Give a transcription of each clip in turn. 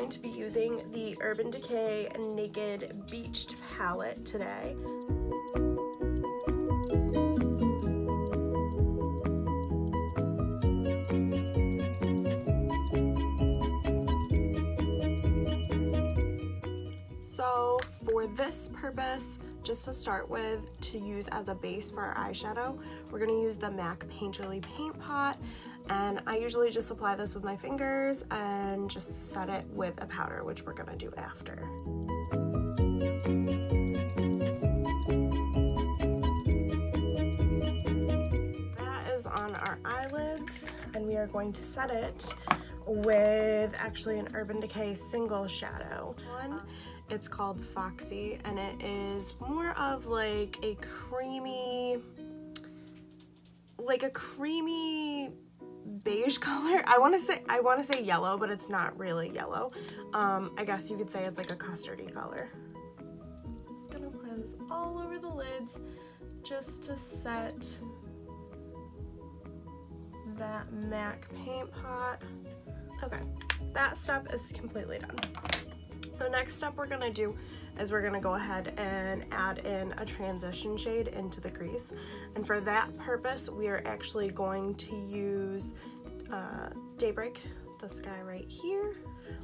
going to be using the Urban Decay Naked Beached Palette today. So for this purpose, just to start with, to use as a base for our eyeshadow, we're going to use the MAC Painterly Paint Pot, and I usually just apply this with my fingers and just set it with a powder, which we're going to do after. That is on our eyelids, and we are going to set it with actually an Urban Decay single shadow one. It's called Foxy, and it is more of like a creamy beige color. I want to say yellow, but it's not really yellow. I guess you could say it's like a custardy color. Just gonna apply this all over the lids just to set that MAC paint pot. Okay, that step is completely done. The next step we're gonna do is we're gonna go ahead and add in a transition shade into the crease. And for that purpose, we are actually going to use Daybreak, this guy right here,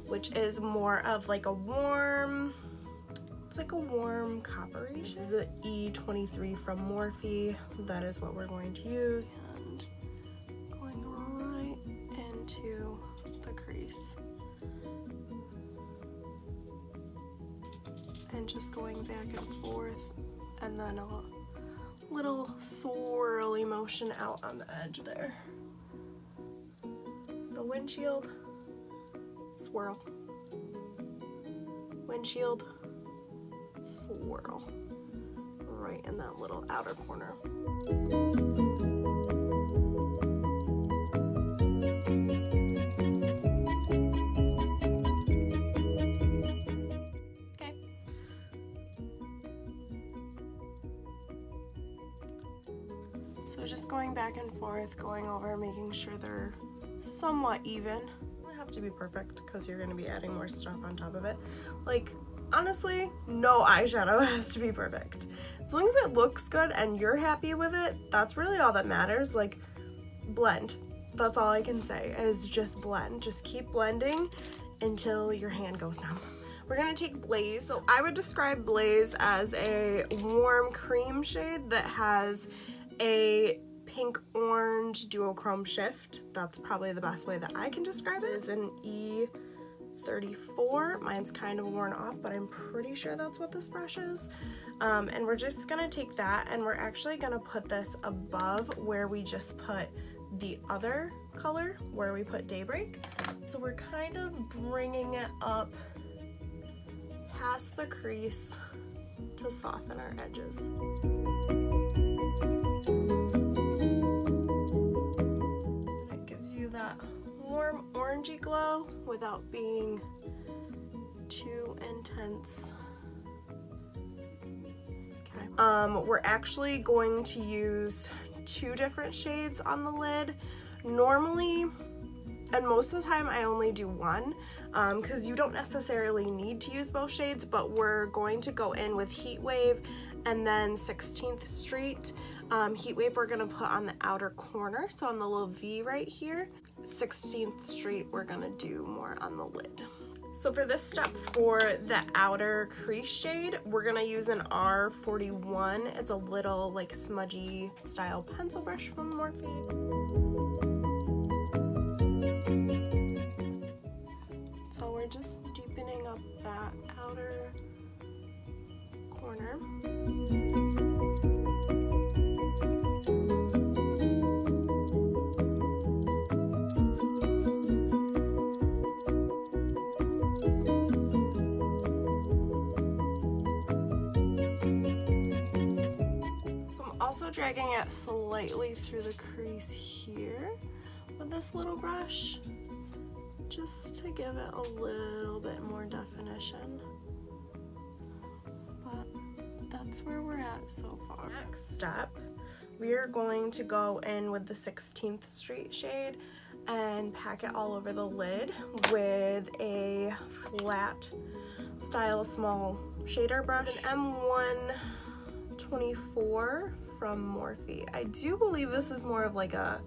which is more of like a warm, it's like a warm coppery. This is an E23 from Morphe. That is what we're going to use. And going right into the crease. And just going back and forth, and then a little swirly motion out on the edge there. So windshield, swirl, windshield, swirl, right in that little outer corner. So just going back and forth, going over, making sure they're somewhat even. It doesn't have to be perfect because you're going to be adding more stuff on top of it. Like, honestly, no eyeshadow has to be perfect. As long as it looks good and you're happy with it, that's really all that matters. Like, blend. That's all I can say, is just blend. Just keep blending until your hand goes numb. We're gonna take Blaze. So I would describe Blaze as a warm cream shade that has a pink orange duochrome shift. That's probably the best way that I can describe it. This is an E34. Mine's kind of worn off, but I'm pretty sure that's what this brush is. And we're just gonna take that, and we're actually gonna put this above where we just put the other color, where we put Daybreak. So we're kind of bringing it up past the crease to soften our edges. Warm orangey glow without being too intense. Okay. We're actually going to use two different shades on the lid. Normally, and most of the time, I only do one because you don't necessarily need to use both shades, but we're going to go in with Heat Wave and then 16th Street. Heat Wave we're gonna put on the outer corner, so on the little V right here. 16th Street we're gonna do more on the lid. So for this step, for the outer crease shade, we're gonna use an R41. It's a little like smudgy style pencil brush from Morphe. So we're just deepening up that outer corner. Also dragging it slightly through the crease here with this little brush, just to give it a little bit more definition. But that's where we're at so far. Next step, we are going to go in with the 16th Street shade. and pack it all over the lid with a flat style small shader brush, an M124 from Morphe. I do believe this is more of like a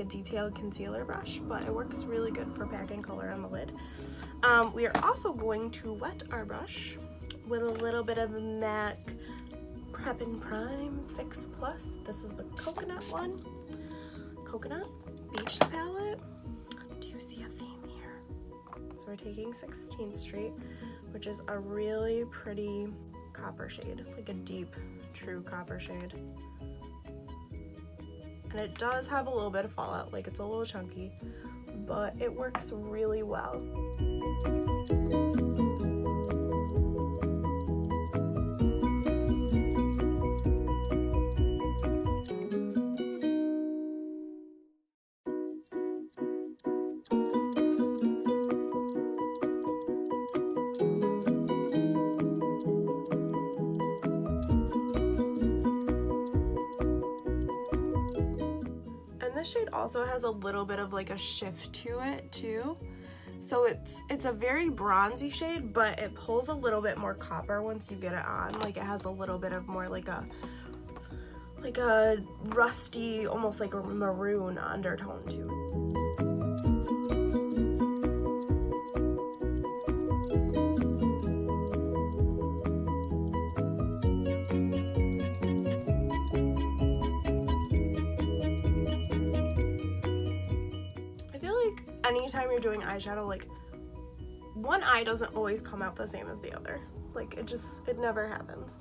detailed concealer brush, but it works really good for packing color on the lid. We are also going to wet our brush with a little bit of MAC Prep and Prime Fix Plus. This is the coconut one. Coconut Beached Palette. Do you see a theme here? So we're taking 16th Street, which is a really pretty copper shade, like a deep, true copper shade. And it does have a little bit of fallout, like it's a little chunky, but it works really well. This shade also has a little bit of like a shift to it too, so it's a very bronzy shade, but it pulls a little bit more copper once you get it on. Like it has a little bit of more like a rusty, almost like a maroon undertone to it. Anytime you're doing eyeshadow, like one eye doesn't always come out the same as the other. Like it never happens.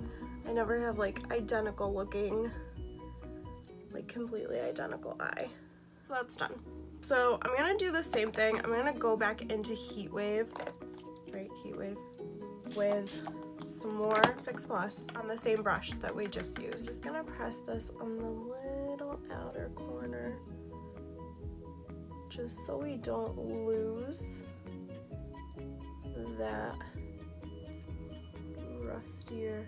I never have like identical looking, like completely identical eye. So that's done. So I'm gonna do the same thing. I'm gonna go back into Heat Wave, right? Heat Wave with some more Fix Plus on the same brush that we just used. I'm just gonna press this on the little outer corner, just so we don't lose that rustier,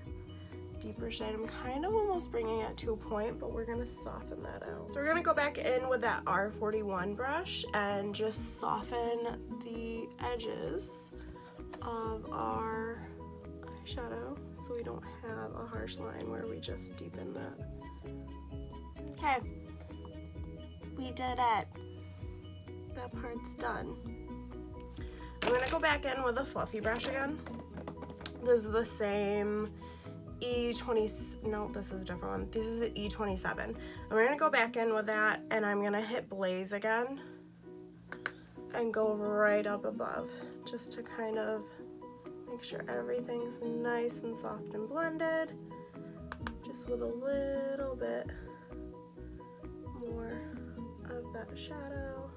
deeper shade. I'm kind of almost bringing it to a point, but we're gonna soften that out. So we're gonna go back in with that R41 brush and just soften the edges of our eyeshadow so we don't have a harsh line where we just deepen that. Okay, we did it. That part's done. I'm gonna go back in with a fluffy brush again. This is the same E20, no, this is a different one. This is an E27. And we're gonna go back in with that, and I'm gonna hit Blaze again and go right up above, just to kind of make sure everything's nice and soft and blended, just with a little bit more of that shadow.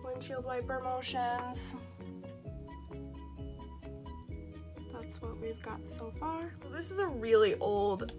Windshield wiper motions. That's what we've got so far. This is a really old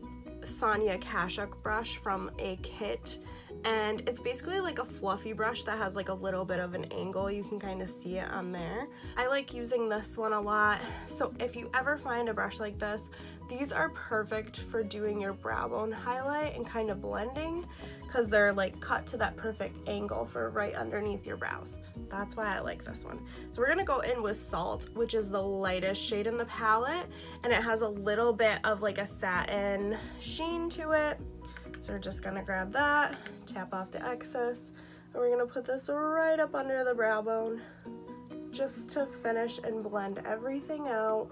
Sonia Kashuk brush from a kit, and it's basically like a fluffy brush that has like a little bit of an angle. You can kind of see it on there. I like using this one a lot, so if you ever find a brush like this, these are perfect for doing your brow bone highlight and kind of blending, because they're like cut to that perfect angle for right underneath your brows. That's why I like this one. So we're gonna go in with Salt, which is the lightest shade in the palette, and it has a little bit of like a satin sheen to it. So we're just gonna grab that, tap off the excess, and we're gonna put this right up under the brow bone just to finish and blend everything out.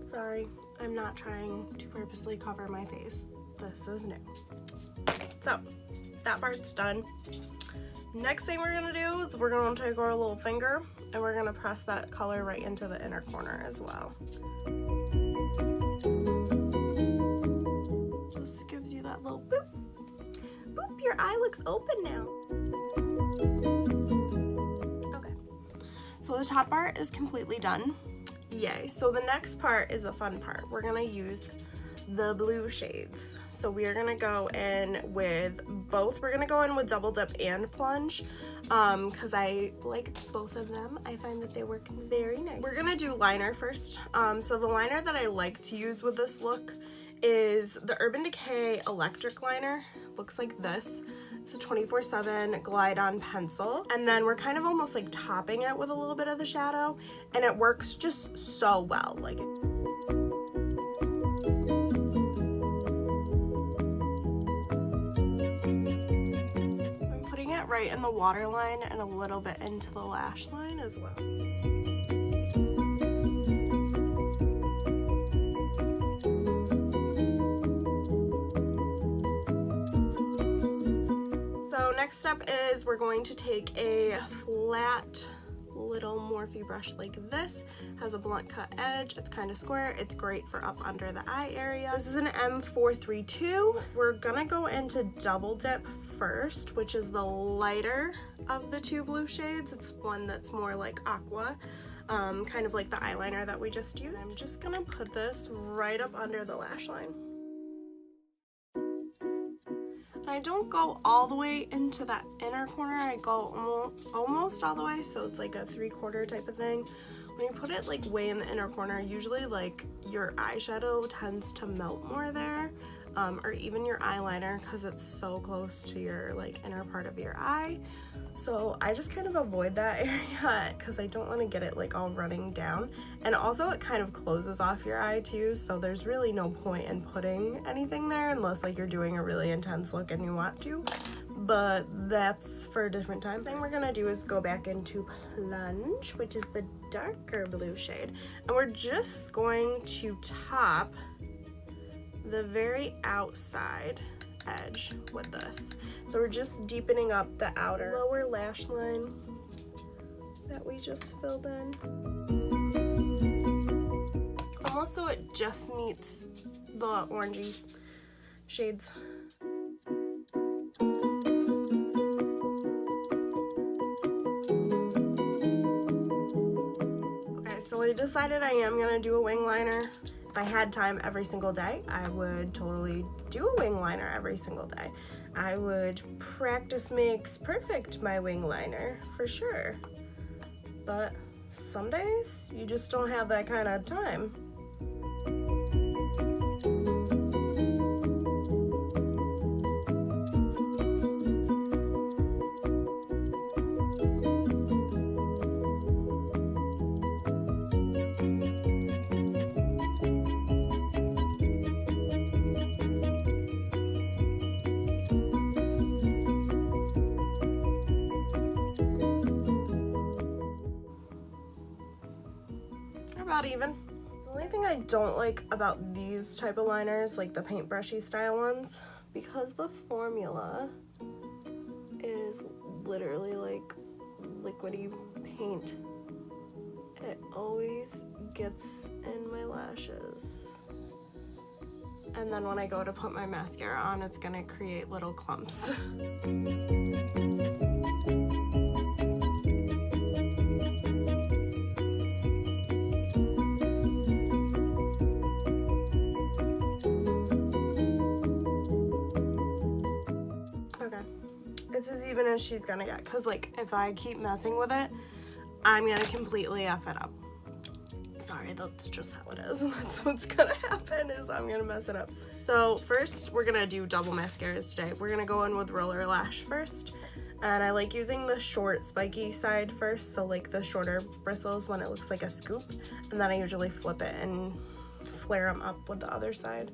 Sorry, I'm not trying to purposely cover my face. This is new. So that part's done. Next thing we're gonna do is we're gonna take our little finger and we're gonna press that color right into the inner corner as well. Just gives you that little boop. Boop, your eye looks open now. Okay, so the top part is completely done. Yay. So the next part is the fun part. We're gonna use the blue shades. So we are gonna go in with both. We're gonna go in with Double Dip and Plunge because I like both of them. I find that they work very nice. We're gonna do liner first. So the liner that I like to use with this look is the Urban Decay Electric Liner. Looks like this. It's a 24/7 glide on pencil, and then we're kind of almost like topping it with a little bit of the shadow, and it works just so well. Like I'm putting it right in the waterline and a little bit into the lash line as well. Next step is we're going to take a flat little Morphe brush like this. Has a blunt cut edge. It's kind of square. It's great for up under the eye area. This is an M432. We're gonna go into Double Dip first, which is the lighter of the two blue shades. It's one that's more like aqua, kind of like the eyeliner that we just used. I'm just gonna put this right up under the lash line. I don't go all the way into that inner corner. I go almost all the way, so it's like a 3/4 type of thing. When you put it like way in the inner corner, usually like your eyeshadow tends to melt more there, or even your eyeliner, because it's so close to your like inner part of your eye. So I just kind of avoid that area because I don't want to get it like all running down. And also it kind of closes off your eye too, so there's really no point in putting anything there unless like you're doing a really intense look and you want to. But that's for a different time. The thing we're gonna do is go back into Plunge, which is the darker blue shade. And we're just going to top the very outside edge with this. So we're just deepening up the outer lower lash line that we just filled in. Almost so it just meets the orangey shades. Okay, so I decided I am gonna do a wing liner. If I had time every single day, I would totally do a wing liner every single day. I would practice makes perfect my wing liner for sure. But some days you just don't have that kind of time. About even. The only thing I don't like about these type of liners, like the paintbrushy style ones, because the formula is literally like liquidy paint, it always gets in my lashes. And then when I go to put my mascara on, it's gonna create little clumps. It's as even as she's gonna get, because like if I keep messing with it, I'm gonna completely F it up. Sorry, that's just how it is, and that's what's gonna happen is I'm gonna mess it up. So first we're gonna do double mascaras today. We're gonna go in with Roller Lash first, and I like using the short spiky side first, so like the shorter bristles when it looks like a scoop, and then I usually flip it and flare them up with the other side.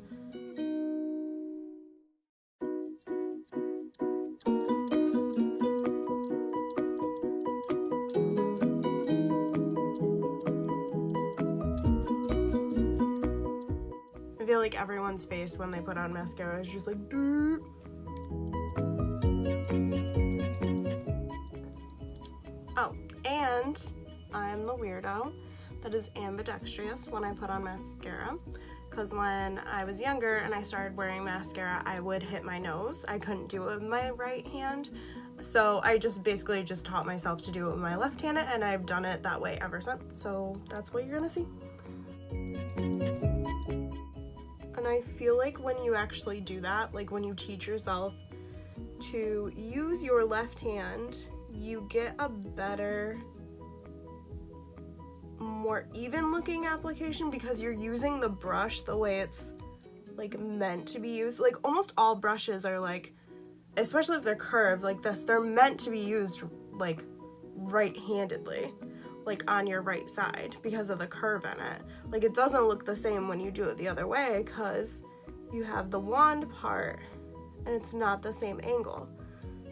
I feel like everyone's face when they put on mascara is just like, Duh. Oh, and I'm the weirdo that is ambidextrous when I put on mascara, because when I was younger and I started wearing mascara, I would hit my nose. I couldn't do it with my right hand, so I just basically just taught myself to do it with my left hand, and I've done it that way ever since, so that's what you're gonna see. And I feel like when you actually do that, like when you teach yourself to use your left hand, you get a better, more even looking application because you're using the brush the way it's like meant to be used. Like almost all brushes are like, especially if they're curved like this, they're meant to be used like right-handedly, like on your right side because of the curve in it. Like it doesn't look the same when you do it the other way because you have the wand part and it's not the same angle.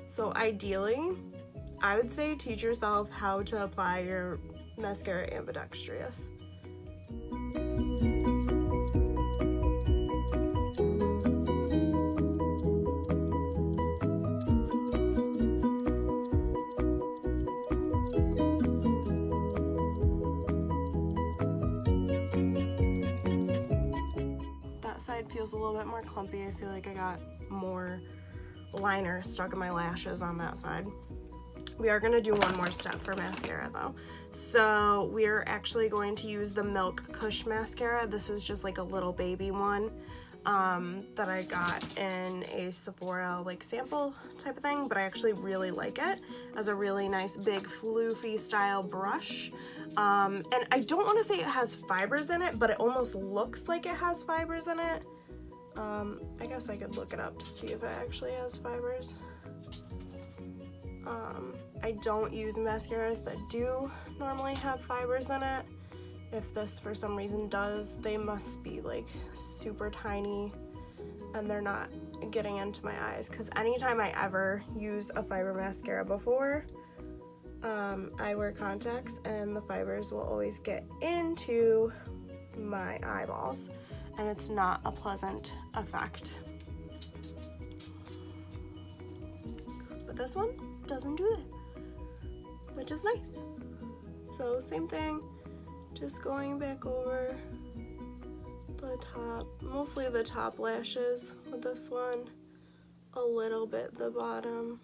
So ideally, I would say teach yourself how to apply your mascara ambidextrous. That side feels a little bit more clumpy. I feel like I got more liner stuck in my lashes on that side. We are going to do one more step for mascara though. So we're actually going to use the Milk Kush mascara. This is just like a little baby one that I got in a Sephora like sample type of thing, but I actually really like it as a really nice big floofy style brush. And I don't want to say it has fibers in it, but it almost looks like it has fibers in it. I guess I could look it up to see if it actually has fibers. I don't use mascaras that do normally have fibers in it. If this for some reason does, they must be like super tiny and they're not getting into my eyes, because anytime I ever use a fiber mascara before, I wear contacts and the fibers will always get into my eyeballs and it's not a pleasant effect. But this one doesn't do that, which is nice. So same thing, just going back over the top, mostly the top lashes with this one, a little bit the bottom.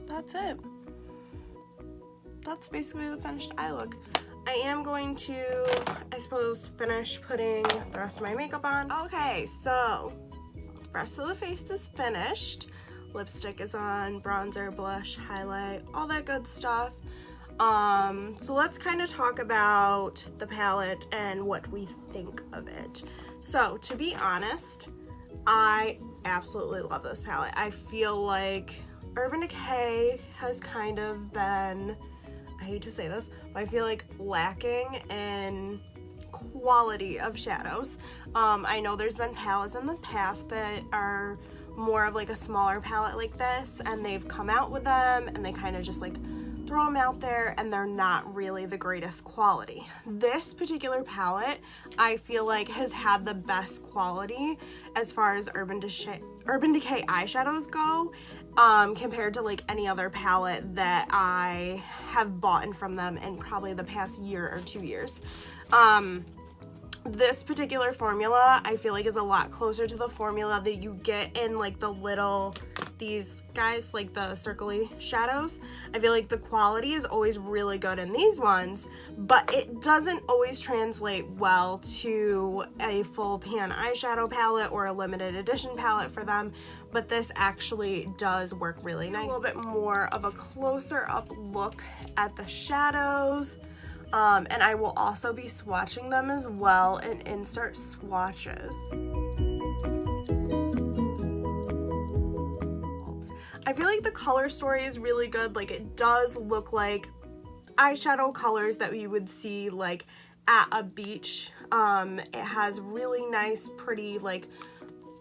That's it. That's basically the finished eye look. I am going to, I suppose, finish putting the rest of my makeup on. Okay, so rest of the face is finished. Lipstick is on, bronzer, blush, highlight, all that good stuff. So let's kind of talk about the palette and what we think of it. So to be honest, I absolutely love this palette. I feel like Urban Decay has kind of been, I hate to say this, but I feel like lacking in quality of shadows. I know there's been palettes in the past that are more of like a smaller palette like this, and they've come out with them and they kind of just like throw them out there and they're not really the greatest quality. This particular palette I feel like has had the best quality as far as Urban Decay eyeshadows go, compared to like any other palette that I have bought from them in probably the past year or 2 years. This particular formula I feel like is a lot closer to the formula that you get in like the little, these guys, like the circly shadows. I feel like the quality is always really good in these ones, but it doesn't always translate well to a full pan eyeshadow palette or a limited edition palette for them. But this actually does work really nice. A little bit more of a closer up look at the shadows. And I will also be swatching them as well and insert swatches. I feel like the color story is really good. Like it does look like eyeshadow colors that we would see like at a beach. It has really nice, pretty like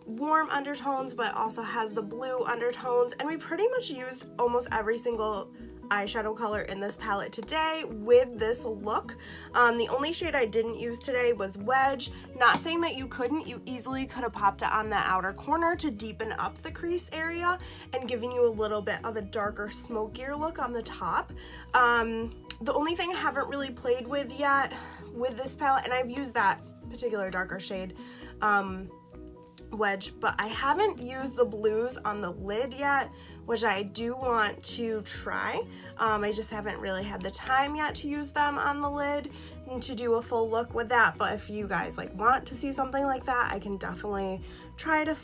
warm undertones, but also has the blue undertones. And we pretty much used almost every single eyeshadow color in this palette today with this look. The only shade I didn't use today was Wedge. Not saying that you couldn't, you easily could have popped it on the outer corner to deepen up the crease area and giving you a little bit of a darker, smokier look on the top. The only thing I haven't really played with yet with this palette, and I've used that particular darker shade, Wedge, but I haven't used the blues on the lid yet, which I do want to try. I just haven't really had the time yet to use them on the lid and to do a full look with that. But if you guys like want to see something like that, I can definitely try to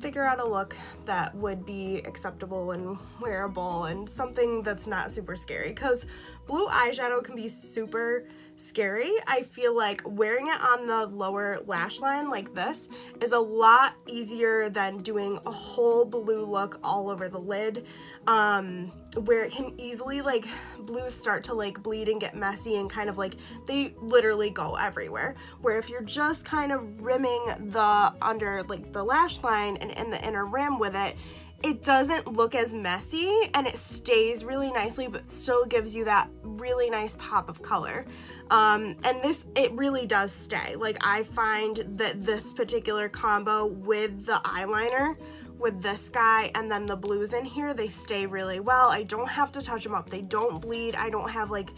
figure out a look that would be acceptable and wearable and something that's not super scary, because blue eyeshadow can be super scary. I feel like wearing it on the lower lash line like this is a lot easier than doing a whole blue look all over the lid, where it can easily, like, blues start to like bleed and get messy and kind of like they literally go everywhere, where if you're just kind of rimming the under like the lash line and in the inner rim with it, it doesn't look as messy and it stays really nicely but still gives you that really nice pop of color. And this, it really does stay. Like, I find that this particular combo with the eyeliner, with this guy and then the blues in here, they stay really well. I don't have to touch them up. They don't bleed. I don't have like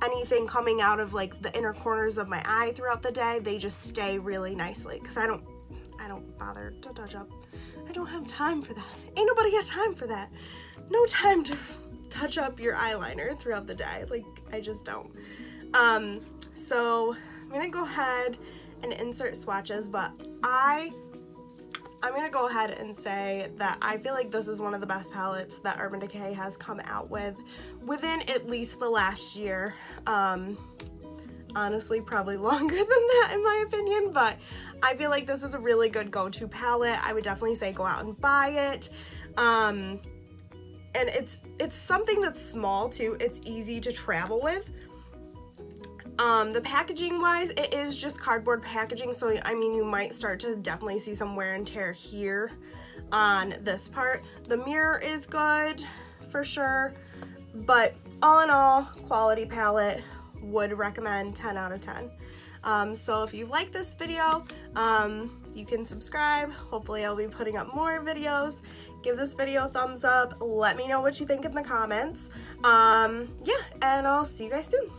anything coming out of like the inner corners of my eye throughout the day. They just stay really nicely because I don't bother to touch up. I don't have time for that. Ain't nobody got time for that. No time to touch up your eyeliner throughout the day. Like, I just don't. So I'm gonna go ahead and insert swatches, but I'm gonna go ahead and say that I feel like this is one of the best palettes that Urban Decay has come out with within at least the last year. Honestly, probably longer than that in my opinion, but I feel like this is a really good go-to palette. I would definitely say go out and buy it. And it's something that's small too. It's easy to travel with. The packaging wise, it is just cardboard packaging, so I mean you might start to definitely see some wear and tear here on this part. The mirror is good for sure, but all in all, quality palette, would recommend, 10 out of 10. So if you like this video, you can subscribe. Hopefully I'll be putting up more videos. Give this video a thumbs up. Let me know what you think in the comments. Yeah, and I'll see you guys soon.